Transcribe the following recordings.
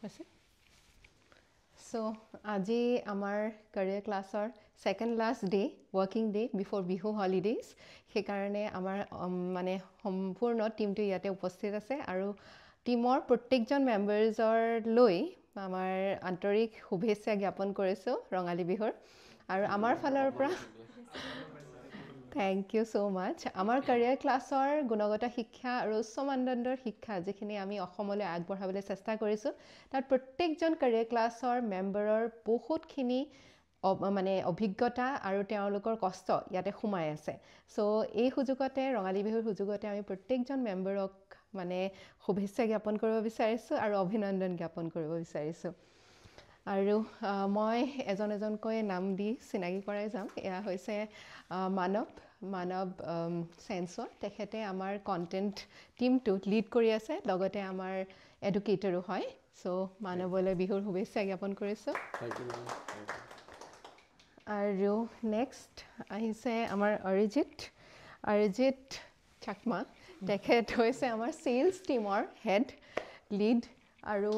আছে সো আজি আমাৰ career classৰ second last day working day before bihu holidays সেইকাৰণে আমাৰ মানে সম্পূৰ্ণ টিমটো ইয়াতে উপস্থিত আছে আৰু টিমৰ প্ৰত্যেকজন মেম্বাৰছৰ লৈ আমাৰ আন্তৰিক শুভেচ্ছা জ্ঞাপন কৰিছো ৰঙালী বিহুৰ আৰু আমাৰ ফালৰ পৰা Thank you so much. আমাৰ career classৰ গুণগত শিক্ষা আৰু উচ্চ মানদণ্ডৰ শিক্ষা যিখিনি আমি অসমলৈ আগবঢ়াবলৈ চেষ্টা কৰিছো তাৰ প্ৰত্যেকজন career classৰ মেম্বাৰৰ বহুতখিনি মানে অভিজ্ঞতা আৰু তেওঁলোকৰ কষ্ট ইয়াতে সোমাই আছে সো এই সুযোগতে ৰঙালী বিহুৰ সুযোগতে আমি প্ৰত্যেকজন মেম্বাৰক মানে শুভেচ্ছা জ্ঞাপন কৰিব বিচাৰিছো আৰু অভিনন্দন জ্ঞাপন কৰিব বিচাৰিছো আৰু মই এজনকৈ নাম দি চিনাকি কৰাই যাম এয়া হৈছে মানৱ সেন্সৰ তেখেতে আমাৰ কন্টেন্ট টিমটো লিড কৰি আছে লগতে আমাৰ এডুকেটৰো হয় সো মানৱলৈ বিহুৰ শুভেচ্ছা জ্ঞাপন কৰিছো আৰু নেক্সট আহিছে আমাৰ অৰিজিত চাকমা তেখেত হৈছে আমাৰ সেলছ টিমৰ হেড লিড আৰু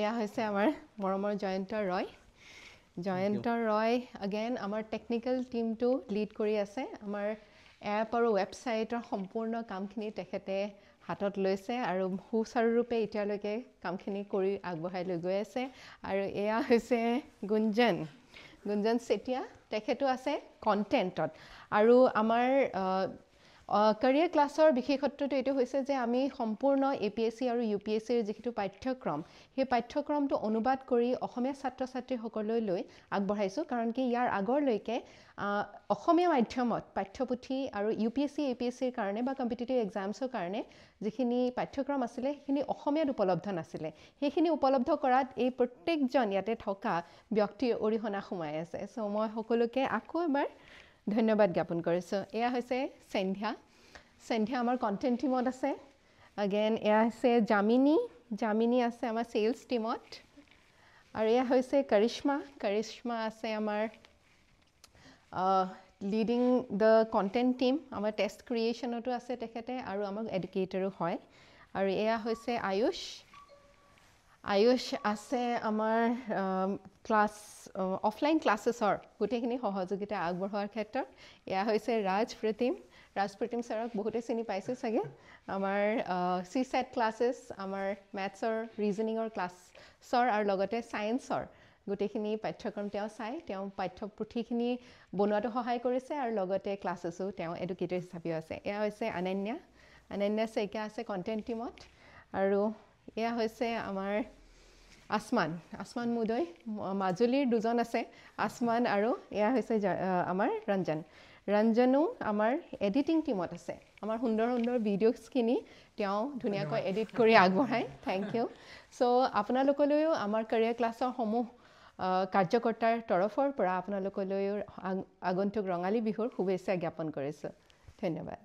এয়া হৈছে আমাৰ মৰমৰ জয়ন্ত ৰয় again আমাৰ টেকনিক্যাল টিমটো লিড কৰি আছে আমাৰ এপ আৰু ৱেবছাইটৰ সম্পূৰ্ণ কামখিনি তেখেতে হাতত লৈছে আৰু সুচাৰুৰূপে এতিয়ালৈকে কামখিনি কৰি আগবঢ়াই লৈ গৈ আছে আৰু এয়া হৈছে গুঞ্জন চেতিয়া তেখেতো আছে কন্টেন্টত আৰু আমাৰ career classৰ বিশেষত্বটো এটো হৈছে যে আমি সম্পূৰ্ণ APSC আৰু UPSC ৰ যিটো পাঠ্যক্ৰম সেই পাঠ্যক্ৰমটো অনুবাদ কৰি অসমীয়া ছাত্ৰ-ছাত্ৰী সকললৈ লৈ আগবঢ়াইছো কাৰণ কি ইয়াৰ আগৰলৈকে অসমীয়া মাধ্যমত পাঠ্যপুথি আৰু UPSC APSC ৰ কাৰণে বা কম্পিটিটিভ এক্সামছৰ কাৰণে যিখিনি পাঠ্যক্ৰম আছিল সেইখিনি অসমীয়াত উপলব্ধ নাছিল সেইখিনি উপলব্ধ কৰাত এই প্ৰত্যেকজন ইয়াতে থকা ব্যক্তিৰ অৰিহণা সোমাই আছে সো মই সকলোকে আকৌ এবাৰ ধন্যবাদ জ্ঞাপন কৰিছো এয়া হৈছে সন্ধ্যা আমাৰ কন্টেন্ট টিমত আছে again এয়া হৈছে জামিনী আছে আমাৰ সেলছ টিমত আৰু এয়া হৈছে কৰিশ্মা আছে আমাৰ লিডিং দ্য কন্টেন্ট টিম আমাৰ টেষ্ট ক্ৰিয়েচনতো আছে তেখেতে আৰু আমাৰ এডুকেটৰো হয় আৰু এয়া হৈছে আয়ুষ আছে আমাৰ ক্লাছ অফলাইন ক্লাছেছৰ গোটেইখিনি সহযোগিতা আগবঢ়োৱাৰ ক্ষেত্ৰত এয়া হৈছে ৰাজপ্ৰতিম ছাৰক বহুতে চিনি পাইছে চাগে আমাৰ CSET ক্লাছেছ আমাৰ মেথছৰ ৰিজনিঙৰ ক্লাছৰ আৰু লগতে সায়েন্সৰ গোটেইখিনি পাঠ্যক্ৰম তেওঁ পাঠ্যপুথিখিনি বনোৱাটো সহায় কৰিছে আৰু লগতে ক্লাছেছো তেওঁ এডুকেটৰ হিচাপেও আছে এয়া হৈছে অনন্যা শইকীয়া আছে কন্টেন্ট টিমত আৰু এয়া হৈছে আমাৰ আসমান মুদৈ মাজুলীৰ দুজন আছে আসমান আৰু এয়া হৈছে আমাৰ ৰঞ্জনো আমাৰ এডিটিং টিমত আছে আমাৰ সুন্দৰ ভিডিঅ'ছখিনি তেওঁ ধুনীয়াকৈ এডিট কৰি আগবঢ়ায় থ্যাংক ইউ সো আপোনালোকলৈও আমাৰ career classৰ সমূহ কাৰ্যকৰ্তাৰ তৰফৰ পৰা আপোনালোকলৈও আগন্তুক ৰঙালী বিহুৰ শুভেচ্ছা জ্ঞাপন কৰিছো ধন্যবাদ